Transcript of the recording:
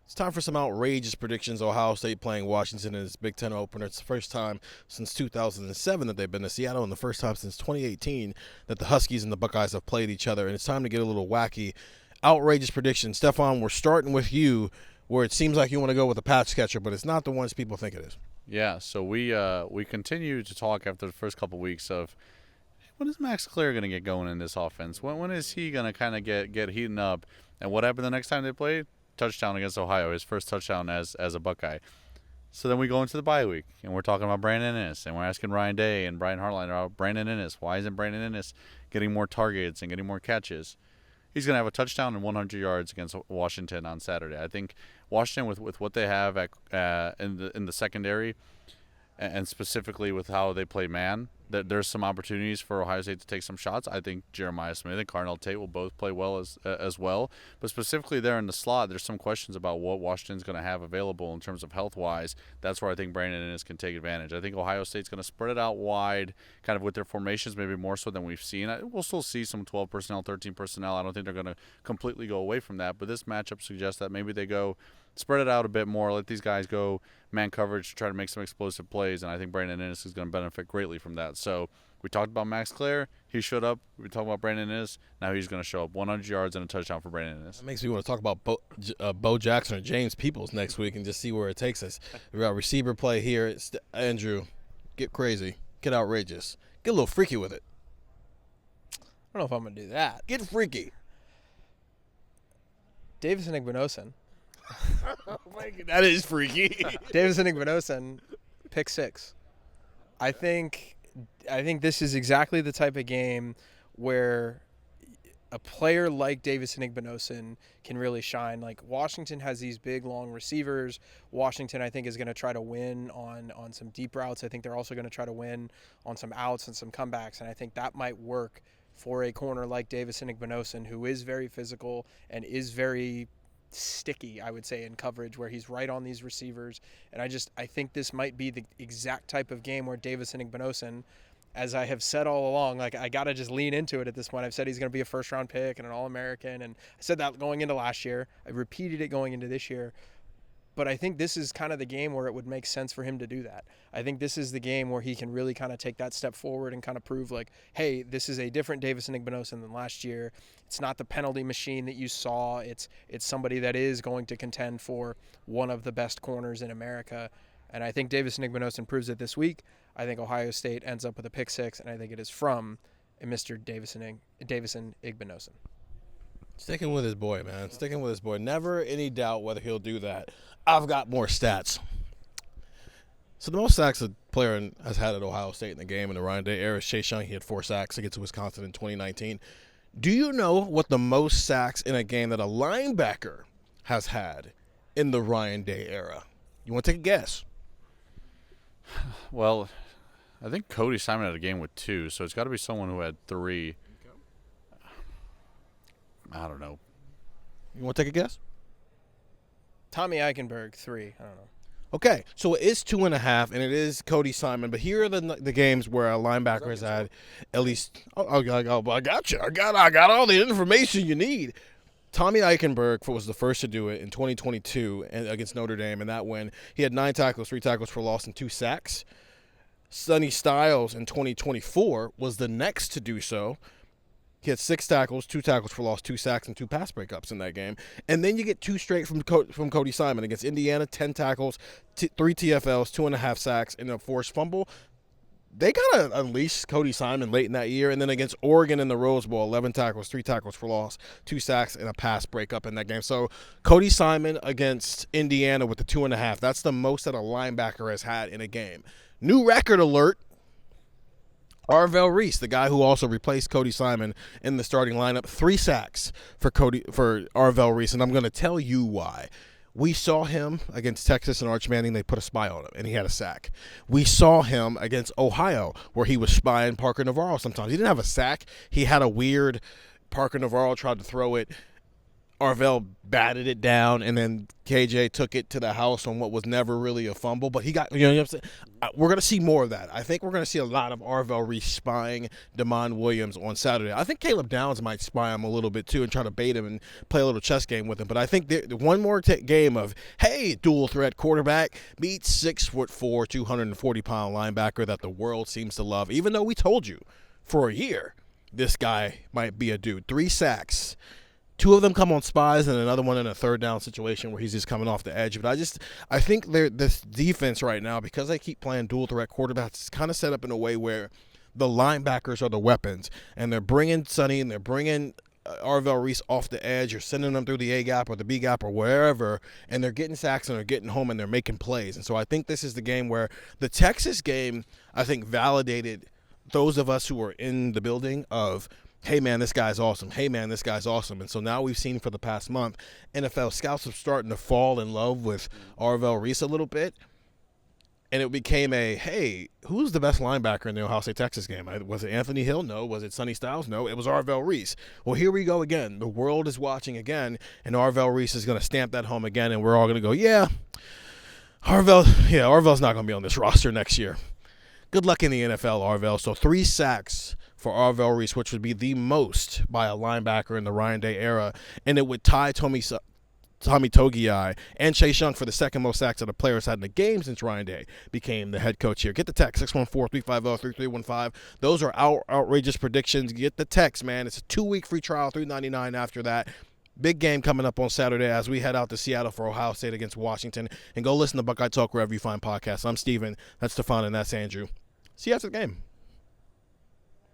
It's time for some outrageous predictions. Ohio State playing Washington in its Big Ten opener. It's the first time since 2007 that they've been to Seattle, and the first time since 2018 that the Huskies and the Buckeyes have played each other. And it's time to get a little wacky. Outrageous predictions. Stefan, we're starting with you, where it seems like you want to go with a patch catcher, but it's not the ones people think it is. Yeah, so we continue to talk after the first couple weeks of when is Max Clear going to get going in this offense? When is he going to kind of get heating up? And what happened the next time they played? Touchdown against Ohio, his first touchdown as a Buckeye. So then we go into the bye week, and we're talking about Brandon Innis, and we're asking Ryan Day and Brian Hartline about Brandon Innis. Why isn't Brandon Innis getting more targets and getting more catches? He's going to have a touchdown and 100 yards against Washington on Saturday. I think Washington, with what they have in the secondary, and specifically with how they play man, that there's some opportunities for Ohio State to take some shots. I think Jeremiah Smith and Cardinal Tate will both play well as well. But specifically there in the slot, there's some questions about what Washington's going to have available in terms of health-wise. That's where I think Brandon Innis can take advantage. I think Ohio State's going to spread it out wide, kind of with their formations, maybe more so than we've seen. We'll still see some 12 personnel, 13 personnel. I don't think they're going to completely go away from that. But this matchup suggests that maybe they go spread it out a bit more, let these guys go man coverage, try to make some explosive plays, and I think Brandon Innis is going to benefit greatly from that. So we talked about Max Clare. He showed up. We talked about Brandon Innis. Now he's going to show up. 100 yards and a touchdown for Brandon Innis. That makes me want to talk about Bo Jackson or James Peoples next week and just see where it takes us. We got receiver play here. Andrew, get crazy. Get outrageous. Get a little freaky with it. I don't know if I'm going to do that. Get freaky. Davison Igbinosun. Oh my God, that is freaky. Davison Igbinosun, pick six. I think this is exactly the type of game where a player like Davison Igbinosun can really shine. Like Washington has these big, long receivers. Washington, I think, is going to try to win on some deep routes. I think they're also going to try to win on some outs and some comebacks, and I think that might work for a corner like Davison Igbinosun, who is very physical and is very sticky, I would say, in coverage, where he's right on these receivers. And I think this might be the exact type of game where Davison Igbinosun, as I have said all along, like I got to just lean into it at this point. I've said he's going to be a first-round pick and an All-American, and I said that going into last year. I repeated it going into this year. But I think this is kind of the game where it would make sense for him to do that. I think this is the game where he can really kind of take that step forward and kind of prove like, hey, this is a different Davison Igbinosun than last year. It's not the penalty machine that you saw. It's somebody that is going to contend for one of the best corners in America. And I think Davison Igbinosun proves it this week. I think Ohio State ends up with a pick six, and I think it is from a Mr. Davison Igbinosun. Sticking with his boy, man. Sticking with his boy. Never any doubt whether he'll do that. I've got more stats. So the most sacks a player has had at Ohio State in the game in the Ryan Day era is Chase Young. He had 4 sacks against Wisconsin in 2019. Do you know what the most sacks in a game that a linebacker has had in the Ryan Day era? You want to take a guess? Well, I think Cody Simon had a game with 2, so it's got to be someone who had 3. I don't know. You want to take a guess? Tommy Eichenberg, 3. I don't know. Okay, so it is 2.5, and it is Cody Simon. But here are the games where a linebacker has had at least. I got you. I got all the information you need. Tommy Eichenberg was the first to do it in 2022 against Notre Dame, and that win he had 9 tackles, 3 tackles for loss, and 2 sacks. Sonny Styles in 2024 was the next to do so. He had 6 tackles, 2 tackles for loss, 2 sacks, and 2 pass breakups in that game. And then you get 2 straight from Cody Simon against Indiana, 10 tackles, 3 TFLs, 2.5 sacks, and a forced fumble. They got to unleash Cody Simon late in that year. And then against Oregon in the Rose Bowl, 11 tackles, 3 tackles for loss, 2 sacks, and a pass breakup in that game. So Cody Simon against Indiana with the 2.5. That's the most that a linebacker has had in a game. New record alert. Arvell Reese, the guy who also replaced Cody Simon in the starting lineup, 3 sacks for Arvell Reese, and I'm going to tell you why. We saw him against Texas and Arch Manning. They put a spy on him, and he had a sack. We saw him against Ohio, where he was spying Parker Navarro sometimes. He didn't have a sack. He had a weird Parker Navarro tried to throw it Arvell batted it down, and then KJ took it to the house on what was never really a fumble. But he got, you know what I'm saying? We're going to see more of that. I think we're going to see a lot of Arvell Reese spying Damon Williams on Saturday. I think Caleb Downs might spy him a little bit too and try to bait him and play a little chess game with him. But I think one more game of, hey, dual threat quarterback meets 6'4", 240-pound linebacker that the world seems to love. Even though we told you for a year this guy might be a dude. 3 sacks. 2 of them come on spies and another one in a third down situation where he's just coming off the edge. But I think this defense right now, because they keep playing dual threat quarterbacks, it's kind of set up in a way where the linebackers are the weapons, and they're bringing Sonny and they're bringing Arvell Reese off the edge or sending them through the A gap or the B gap or wherever, and they're getting sacks and they're getting home and they're making plays. And so I think this is the game where the Texas game, I think, validated those of us who were in the building of, hey, man, this guy's awesome. Hey, man, this guy's awesome. And so now we've seen for the past month, NFL scouts are starting to fall in love with Arvell Reese a little bit. And it became hey, who's the best linebacker in the Ohio State Texas game? Was it Anthony Hill? No. Was it Sonny Styles? No. It was Arvell Reese. Well, here we go again. The world is watching again, and Arvell Reese is going to stamp that home again, and we're all going to go, Arvell's not going to be on this roster next year. Good luck in the NFL, Arvell. So 3 sacks for Arvell Reese, which would be the most by a linebacker in the Ryan Day era, and it would tie Tommy Togiai and Chase Young for the second most sacks that a player has had in the game since Ryan Day became the head coach here. Get the text, 614-350-3315. Those are our outrageous predictions. Get the text, man. It's a 2-week free trial, $3.99 after that. Big game coming up on Saturday as we head out to Seattle for Ohio State against Washington. And go listen to Buckeye Talk wherever you find podcasts. I'm Steven. That's Stefan, and that's Andrew. See you after the game.